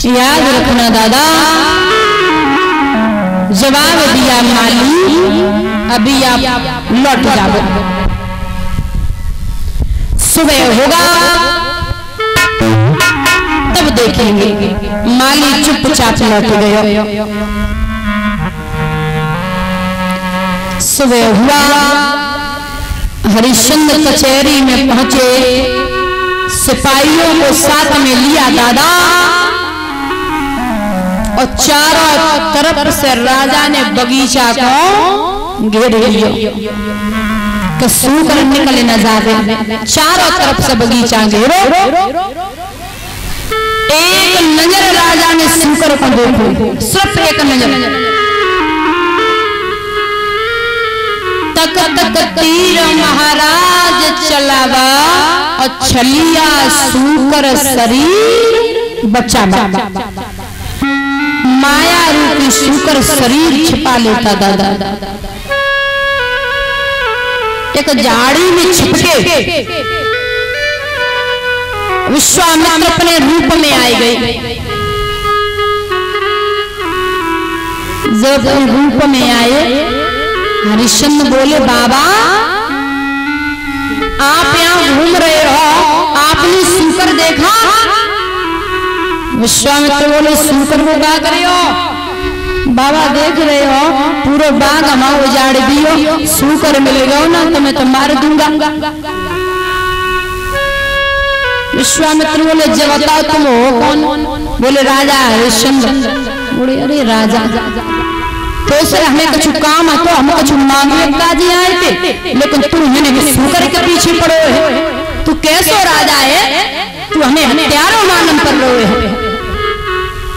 याद रखना दादा, जवाब दिया माली, अभी आप लौट जाओ। सुबह होगा तब देखेंगे। माली चुपचाप लौट गए। सुबह हुआ, हरिश्चंद्र कचहरी में पहुंचे, सिपाहियों को साथ में लिया दादा, और चारों तरफ से राजा ने बगीचा को घेर लिया कि सूकर निकले न जावे। चारों तरफ से बगीचा घेरो, एक नजर राजा ने सूकर को देखो, सिर्फ एक नजर। तक तक तीर महाराज चलावा, और छलिया सूकर शरीर बचावा। माया रूपी सूकर शरीर छिपा लेता दादा। एक झाड़ी में छिपके विश्वामित्र अपने रूप में आए गए। जब रूप में आए, हरिश्चंद्र बोले, बाबा आप यहाँ घूम रहे हो, आपने सूकर देखा? विश्वामित्र बोले, सूकर को क्या करे हो? बाबा देख रहे हो, पूरा बाग हमारा उजाड़ दियो, सूकर मिलेगा ना तो मैं तो मार दूंगा। विश्वामित्र बोले, जब बताओ तुम हो कौन? बोले, राजा हरिश्चंद्र। बोले, अरे राजा, तो सर हमें कुछ काम है तो हम कुछ मांगने काजी आए थे, लेकिन तू हमें सूकर के पीछे पड़ो है। तू कैसो राजा है? तू हमें हत्यारों मालूम कर रहे हो।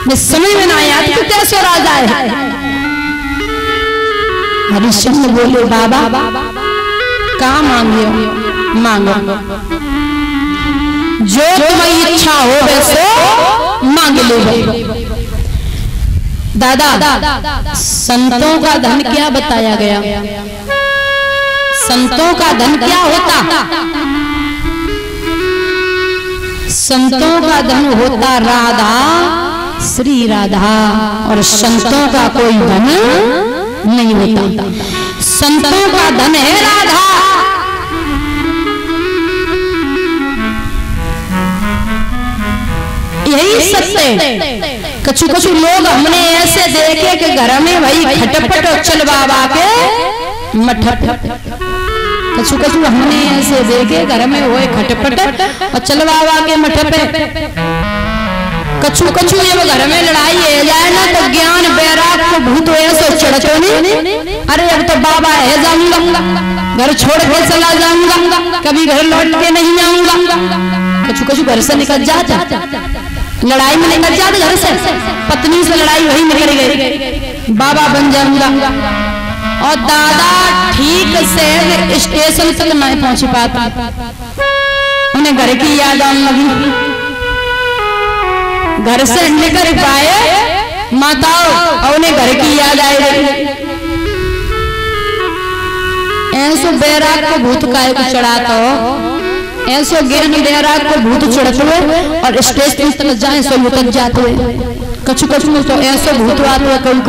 मैं समझ में ना आया तू कैसे राजा है। हरिश्चंद्र बोले, बाबा क्या मांगे? मांगो, जो तुम्हारी इच्छा हो वैसे मांग लो। दादा, संतों का धन क्या बताया गया? संतों का धन क्या होता? संतों का धन होता राधा, श्री राधा, और संतों का कोई धन नहीं होता। संतों का धन है राधा। यही सत्य। कछु कछु लोग हमने ऐसे देखे कि घर में भाई खटपट और चल बाबा के मठट। कछु कछु हमने ऐसे देखे घर में हुए खटपट और चल बाबा के मठपे। कछु कछु जब घर में लड़ाई है जाए ना तो ज्ञान बैराग को भूत ऐसे चढ़तो नहीं। अरे अब तो बाबा है जाऊंगा, घर छोड़ के चला जाऊंगा, कभी घर लौट के नहीं आऊंगा। कछु कछु घर से निकल जाता लड़ाई में निकल जाते घर से, पत्नी से लड़ाई वही निकल गई, बाबा बन जाऊंगा। और दादा ठीक से स्टेशन तक नहीं पहुंच पाता, उन्हें घर की याद आने लगी। घर से निकल पाए माताओं और उन्हें घर की याद आई रही। ऐसो बैराग को भूत काय को चढ़ाता हो, ऐसो ज्ञान बैराग को भूत चढ़ते हुए और स्टेशन तक जाए सो लुटक जाते हुए। कछु कछु में तो ऐसो भूत आते हुए कभी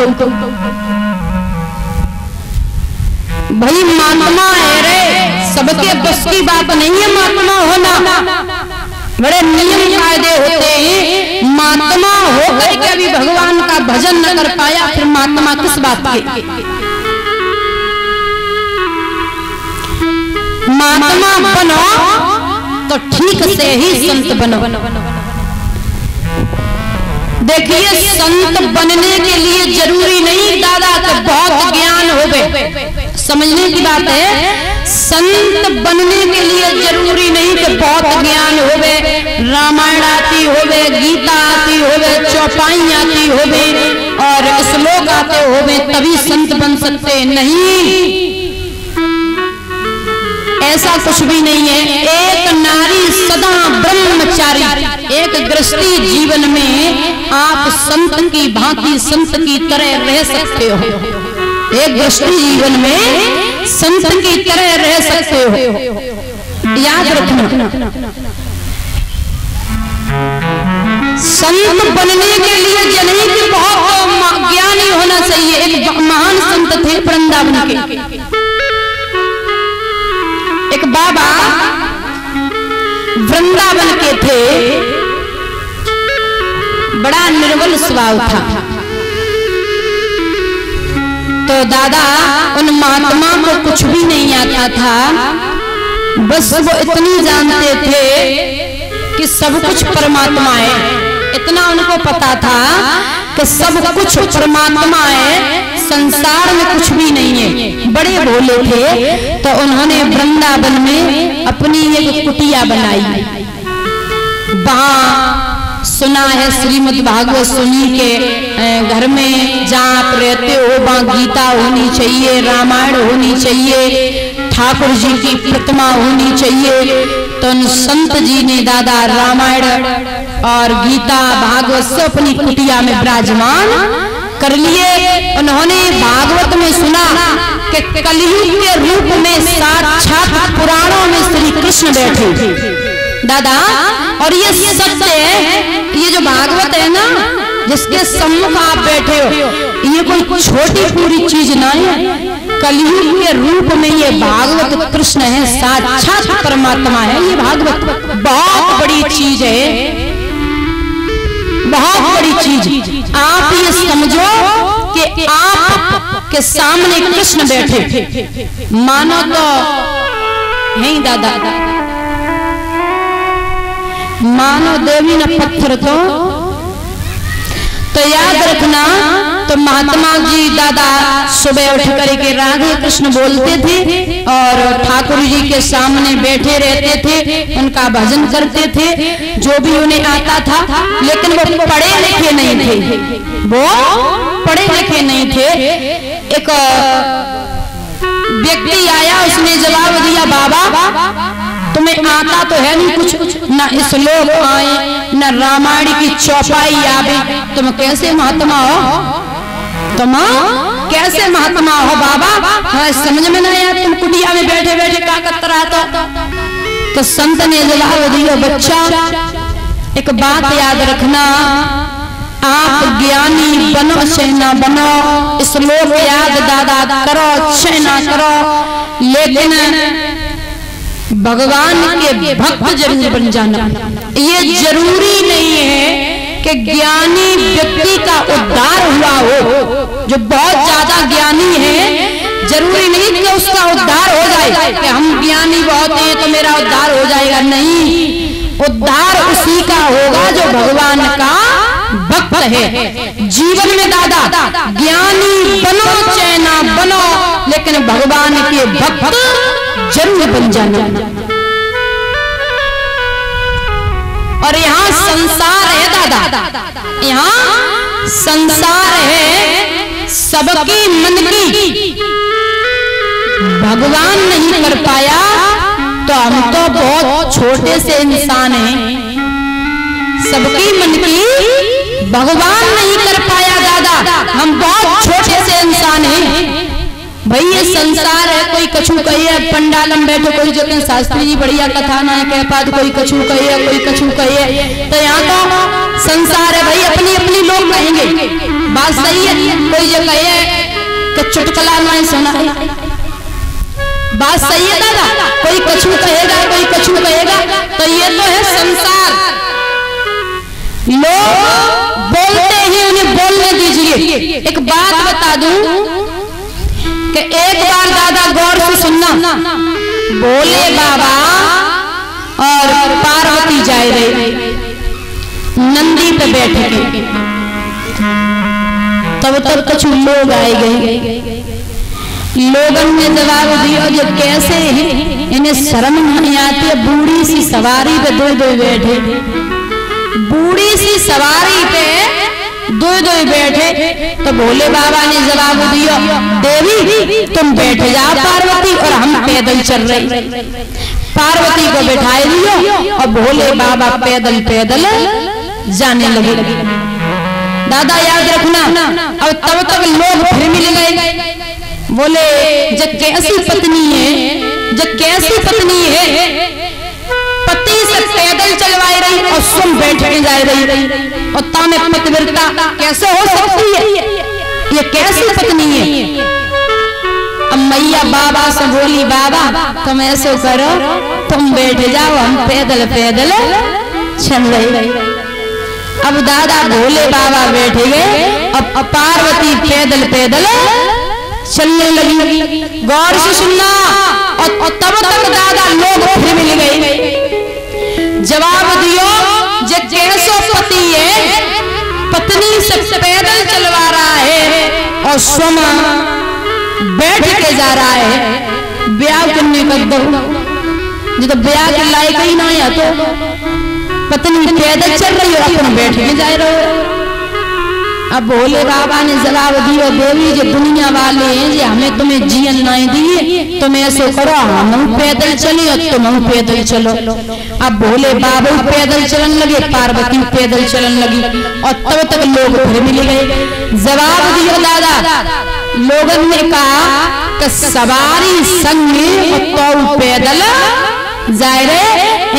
भाई महात्मा है रे, सबके बस की बात नहीं है महात्मा होना, बड़े नियम कायदे होते हैं। महात्मा होकर के भी भगवान का भजन न कर पाया, फिर महात्मा किस बात के? महात्मा बनो तो ठीक से ही संत बनो। देखिए संत बनने के लिए जरूरी नहीं दादा तो बहुत ज्ञान होवे, समझने की बात है। संत बनने के लिए जरूरी नहीं कि बहुत ज्ञान होवे, रामायण आती होवे, गीता आती होवे, चौपाई आती होवे और श्लोक आते होवे तभी संत बन सकते नहीं, ऐसा कुछ भी नहीं है। एक नारी सदा ब्रह्मचारी, एक गृहस्थी जीवन में आप संत की भांति संत की तरह रह सकते हो, एक गृहस्थी जीवन में संत की तरह रह सकते हो। याद रखना संत बनने के लिए नहीं कि बहुत ज्ञानी होना चाहिए। एक महान संत थे वृंदावन के, एक बाबा वृंदावन के थे, बड़ा निर्बल स्वभाव था। तो दादा उन महात्मा को कुछ भी नहीं आता था, बस वो इतनी जानते थे कि सब कुछ परमात्मा है, इतना उनको पता था कि सब कुछ परमात्मा है, संसार में कुछ भी नहीं है। बड़े भोले थे तो उन्होंने वृंदावन में अपनी एक कुटिया बनाई। वहां सुना है श्रीमद् भागवत सुनी के घर में जहाँ आप रहते हो वहाँ गीता होनी चाहिए, रामायण होनी चाहिए, ठाकुर जी की प्रतिमा होनी चाहिए। तो संत जी ने दादा रामायण और गीता भागवत से अपनी कुटिया में विराजमान कर लिए। उन्होंने भागवत में सुना कि कलयुग के रूप में साक्षात पुराणों में श्री कृष्ण बैठे दादा, और ये सत्य है। ये जो भागवत है ना जिसके सम्मुख आप बैठे हो, ये कोई छोटी पूरी चीज नहीं है। कलयुग के रूप में ये भागवत कृष्ण है, साक्षात परमात्मा है। ये भागवत बहुत बड़ी चीज है, बहुत बड़ी चीज। आप ये समझो कि आप के सामने कृष्ण बैठे, मानो तो है दादा, मानो देवी न पत्थर तो याद रखना। तो महात्मा जी दादा सुबह उठ करके राधे कृष्ण बोलते थे और ठाकुर जी के सामने बैठे रहते थे, उनका भजन करते थे जो भी उन्हें आता था। लेकिन वो पढ़े लिखे नहीं थे, वो पढ़े लिखे नहीं थे। एक व्यक्ति आया, उसने जवाब दिया, बाबा तुम्हें आता तो है नहीं कुछ, न श्लोक आए न रामायण की चौपाई आवे, तुम कैसे महात्मा हो? तुम कैसे महात्मा हो बाबा? हाँ, समझ में नहीं आया, तुम कुटिया में बैठे बैठे क्या करता रहता? तो संत ने जवाब दिया, बच्चा एक बात याद रखना, आप ज्ञानी बनो चाहे ना बनो, श्लोक याद दादा करो चाहे ना करो, लेकिन भगवान के भक्त जरूर बन जाना। ये जरूरी नहीं है कि ज्ञानी व्यक्ति का उद्धार हुआ हो। जो बहुत ज्यादा ज्ञानी है जरूरी नहीं कि उसका उद्धार हो जाए, कि हम ज्ञानी बहुत हैं तो मेरा उद्धार हो जाएगा। नहीं, उद्धार उसी का होगा जो भगवान का भक्त है। जीवन में दादा ज्ञानी बनो चाहे ना बनो, लेकिन भगवान के भक्त जरूर बन जाना। और यहाँ संसार है दादा, यहाँ संसार है सबकी मन की, भगवान नहीं कर पाया तो हम तो बहुत छोटे से इंसान हैं। सबकी मन की भगवान नहीं कर पाया दादा, हम बहुत छोटे से इंसान हैं। भाई ये संसार है, कोई कछु कहिए पंडाल में बैठे, कोई जो शास्त्री जी बढ़िया कथा ना कह पाते, कोई कछु कहिए कोई कछु कहिए। तो यहाँ तो संसार है भाई, अपनी अपनी लोग कहेंगे, बात सही है। कोई जो कहे कि चुटकुला ना सुना है, बात सही है दादा, कोई कछु कहेगा कोई कछु कहेगा। तो ये तो है संसार, लोग बोलते ही उन्हें बोलने दीजिए। एक बात बता दूं कि एक बार दादा गौर से सुनना, भोले बाबा और पार्वती जा रहे नंदी पे बैठ के, तब कुछ लोग आए गए। लोगों ने जवाब दिया जो कैसे है, इन्हें शर्म नहीं आती है, बूढ़ी सी सवारी पे दो बैठे, बूढ़ी सी सवारी पे दो बैठे। तो भोले बाबा ने जवाब दिया, देवी तुम बैठ जाओ पार्वती, और हम पैदल चल रहे। पार्वती को बैठाए दियो और भोले बाबा पैदल पैदल जाने लगे। दादा याद रखना, अब तब तक लोग फिर मिल गए, बोले जब कैसी पत्नी है, जब कैसी पत्नी है, पति से पैदल चलवाई रही और स्वयं बैठ के जा रही, और तामे पतिव्रता कैसे हो सकती है, ये कैसी पत्नी है। अब मैया बाबा से बोली, बाबा तुम ऐसे करो, तुम बैठ जाओ, हम पैदल पैदल चल रहे। अब दादा भोले बाबा बैठ गए, अब पार्वती पैदल पैदल चलने लगी। गौर से सुनना, और तब तक दादा लोग फिर मिल गए। जवाब दियो जे कैसो पति है, पत्नी से पैदल चलवा रहा है और स्वयं बैठ के जा रहा है, ब्याह करने कर दो। जो तो ब्याह के लायक ही ना है, तो पत्नी पैदल चल रही हो, अपन बैठ के जा रहे हो। अब भोले बाबा ने जवाब दिया, देवी जो दुनिया वाले हैं जो हमें तुम्हें जीवन नहीं दिए, तुम ऐसे करो हम पैदल चले और तुम पैदल चलो। अब भोले बाबा पैदल चलन लगे, पार्वती पैदल चलन लगी, और तब तक लोग फिर मिल गए। जवाब दिया दादा, लोगों ने कहा कि सवारी संग तो पैदल जाए रे,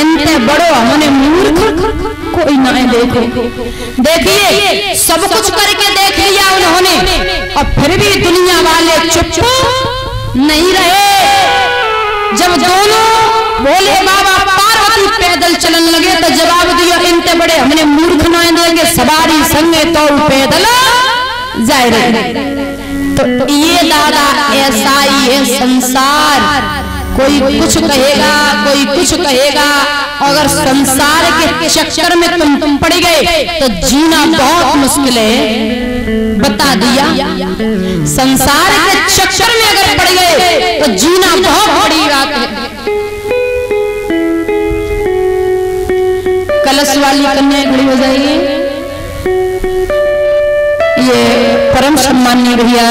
इनते बड़ो हमने मूर्ख कोई ना देखो। देखिए सब कुछ करके देख लिया उन्होंने, और फिर भी दुनिया वाले चुप नहीं रहे। जब दोनों भोले बाबा पार्वती पैदल चलन लगे तो जवाब दिया, इनते बड़े हमने मूर्ख ना देंगे, सवारी संगे तो पैदल जाए रहे। तो ये दादा ऐसा ही है संसार, कोई कुछ कहेगा कोई कुछ कहेगा, अगर संसार के चक्कर में तुम पड़ गए तो जीना बहुत मुश्किल है। बता दिया, संसार के चक्कर में अगर पड़ गए तो जीना बहुत बड़ी बात है। कलश वाली कन्या खड़ी हो जाएगी, ये परम सम्माननीय भैया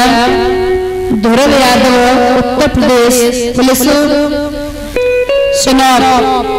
ध्रुव यादव, उत्तर प्रदेश पुलिस चुनाव